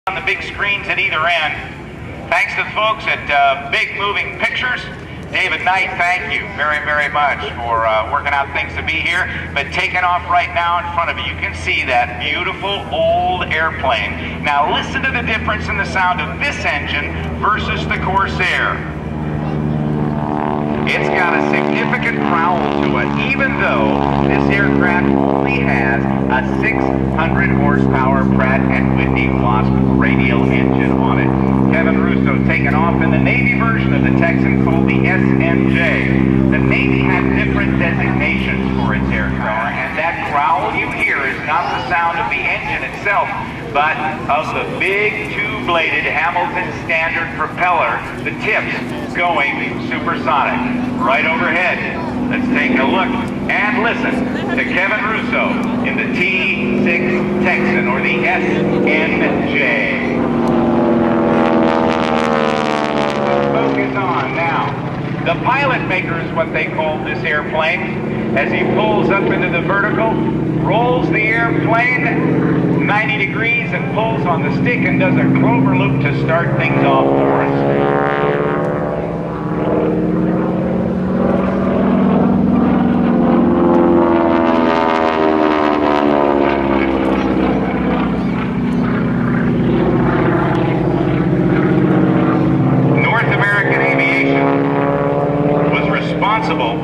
on the big screens at either end. Thanks to the folks at Big Moving Pictures. David Knight, thank you very, very much for working out things to be here. But taking off right now in front of you, you can see that beautiful old airplane. Now listen to the difference in the sound of this engine versus the Corsair. It's got a significant growl to it, even though this aircraft only has a 600 horsepower Pratt & Whitney Wasp radial engine on it. Kevin Russo taking off in the Navy version of the Texan called the SNJ. The Navy had different designations for its aircraft, and that growl you hear is not the sound of the engine itself, but of the big two-bladed Hamilton Standard propeller, the tips going supersonic. Right overhead. Let's take a look and listen to Kevin Russo in the T6 Texan, or the SNJ. Focus on now. The pilot maker is what they call this airplane. As he pulls up into the vertical, rolls the airplane 90 degrees and pulls on the stick and does a clover loop to start things off for us. Responsible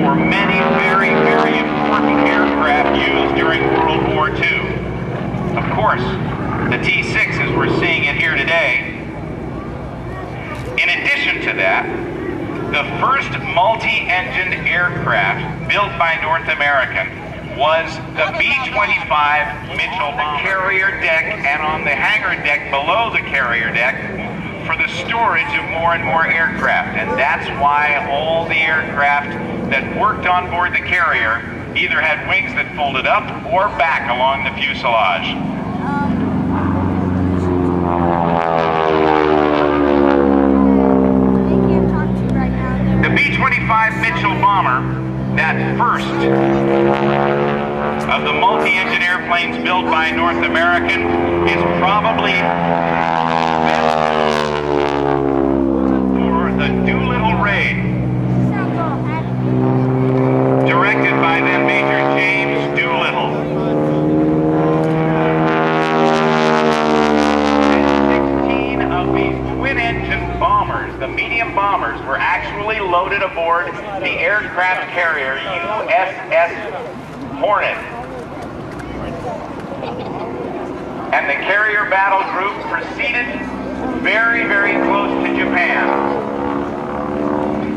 for many very, very important aircraft used during World War II. Of course, the T6 as we're seeing it here today. In addition to that, the first multi-engined aircraft built by North American was the B-25 Mitchell, the carrier deck, and on the hangar deck below the carrier deck, for the storage of more and more aircraft. And that's why all the aircraft that worked on board the carrier either had wings that folded up or back along the fuselage. The B-25 Mitchell bomber, that first of the multi-engine airplanes built by North American, is probably the Doolittle raid, directed by then Major James Doolittle. And 16 of these twin-engine bombers, the medium bombers, were actually loaded aboard the aircraft carrier USS Hornet. And the carrier battle group proceeded very, very close to Japan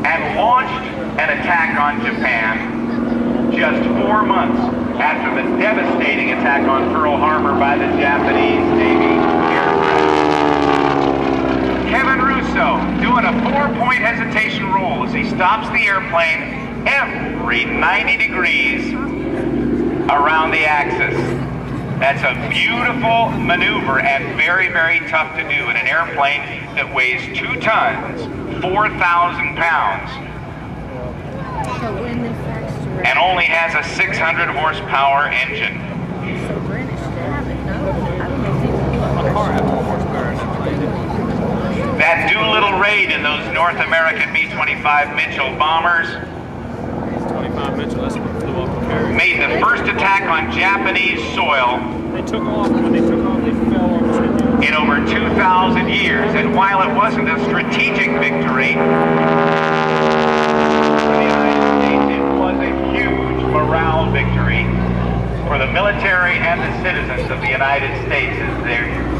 and launched an attack on Japan just 4 months after the devastating attack on Pearl Harbor by the Japanese Navy aircraft. Kevin Russo doing a 4-point hesitation roll as he stops the airplane every 90 degrees around the axis. That's a beautiful maneuver and very, very tough to do in an airplane that weighs 2 tons, 4,000 pounds, and only has a 600 horsepower engine. That Doolittle raid in those North American B-25 Mitchell bombers made the first attack on Japanese soil in over 2,000 years. And while it wasn't a strategic victory for the United States, it was a huge morale victory for the military and the citizens of the United States as they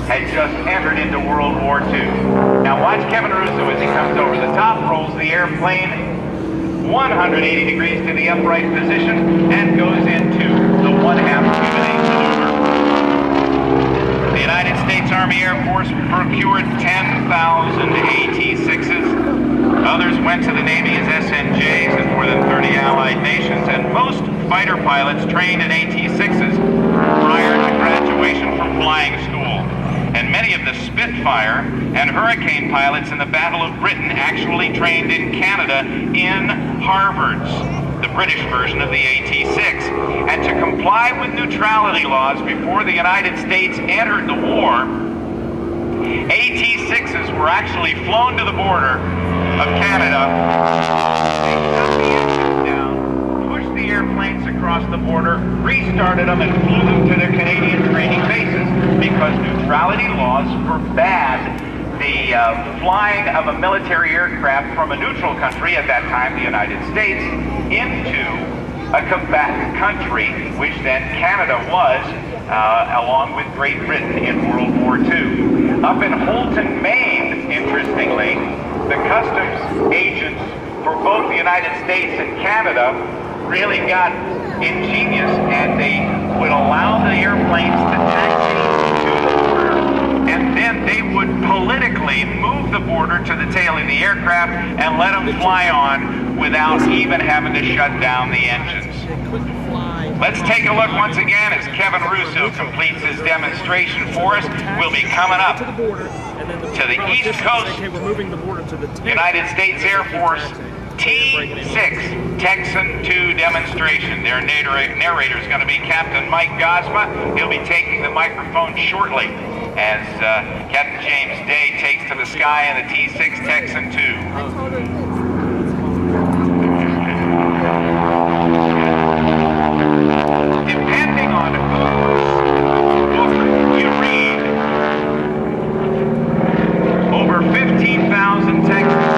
had just entered into World War II. Now watch Kevin Russo as he comes over the top, rolls the airplane 180 degrees to the upright position and goes into the 1/2 Cuban maneuver. The United States Army Air Force procured 10,000 AT-6s. Others went to the Navy as SNJs in more than 30 allied nations, and most fighter pilots trained in AT-6s prior to graduation from flying school. And many of the Spitfire and Hurricane pilots in the Battle of Britain actually trained in Canada in Harvards, the British version of the AT-6. And to comply with neutrality laws before the United States entered the war, were actually flown to the border of Canada. They shut the engines down, pushed the airplanes across the border, restarted them, and flew them to their Canadian training bases because neutrality laws forbade the flying of a military aircraft from a neutral country, at that time the United States, into a combatant country, which then Canada was, along with Great Britain in World War II. Up in Holton, Maine, interestingly, the customs agents for both the United States and Canada really got ingenious, and they would allow the airplanes to taxi to the border, and then they would politically move the border to the tail of the aircraft and let them fly on without even having to shut down the engines. Let's take a look once again as Kevin Russo completes his demonstration for us. We'll be coming up to the East Coast United States Air Force T-6 Texan 2 demonstration. Their narrator is going to be Captain Mike Gosma. He'll be taking the microphone shortly as Captain James Day takes to the sky in the T-6 Texan 2. Depending on whose book you read, over 15,000 Texans.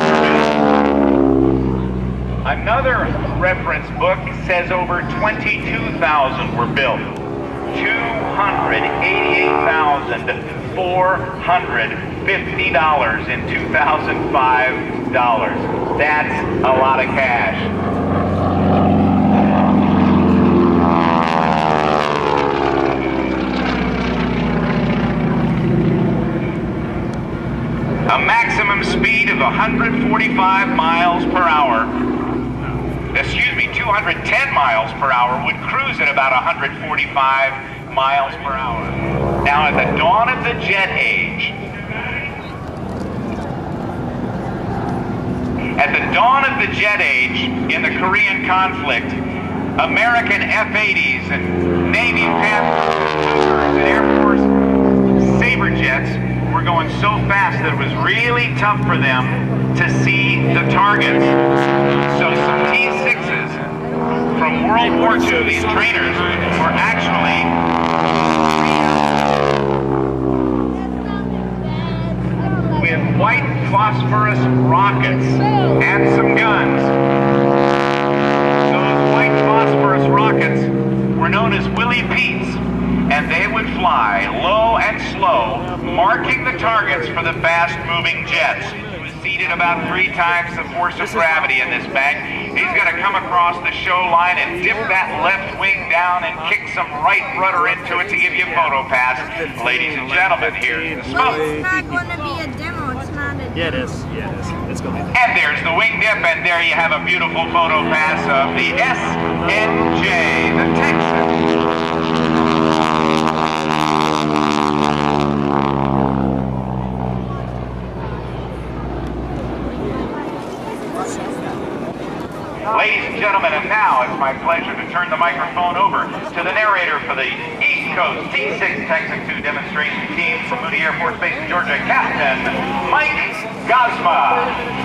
Another reference book says over 22,000 were built. $288,450 in 2005 dollars. That's a lot of cash. A maximum speed of 145 miles per hour. Excuse me, 210 miles per hour would cruise at about 145 miles per hour. Now, at the dawn of the jet age, in the Korean conflict, American F-80s and Navy Panthers and Air Force Sabre jets were going so fast that it was really tough for them to see the targets. So some T-6s from World War II, these trainers, were actually with white phosphorus rockets and some guns. Those white phosphorus rockets were known as Willie Pete's, and they would fly low and slow, marking the targets for the fast-moving jets. He was seated about 3 times the force of gravity in this bank. He's going to come across the show line and dip that left wing down and kick some right rudder into it to give you a photo pass. Ladies and gentlemen, here's the smoke. It's not going to be a demo. It's not a demo. Yeah, it is. Yeah, it is. It's going to be. And there's the wing dip, and there you have a beautiful photo pass of the SNJ, the Texan. Ladies and gentlemen, and now it's my pleasure to turn the microphone over to the narrator for the East Coast T-6 Texan 2 demonstration team from Moody Air Force Base in Georgia, Captain Mike Gosma.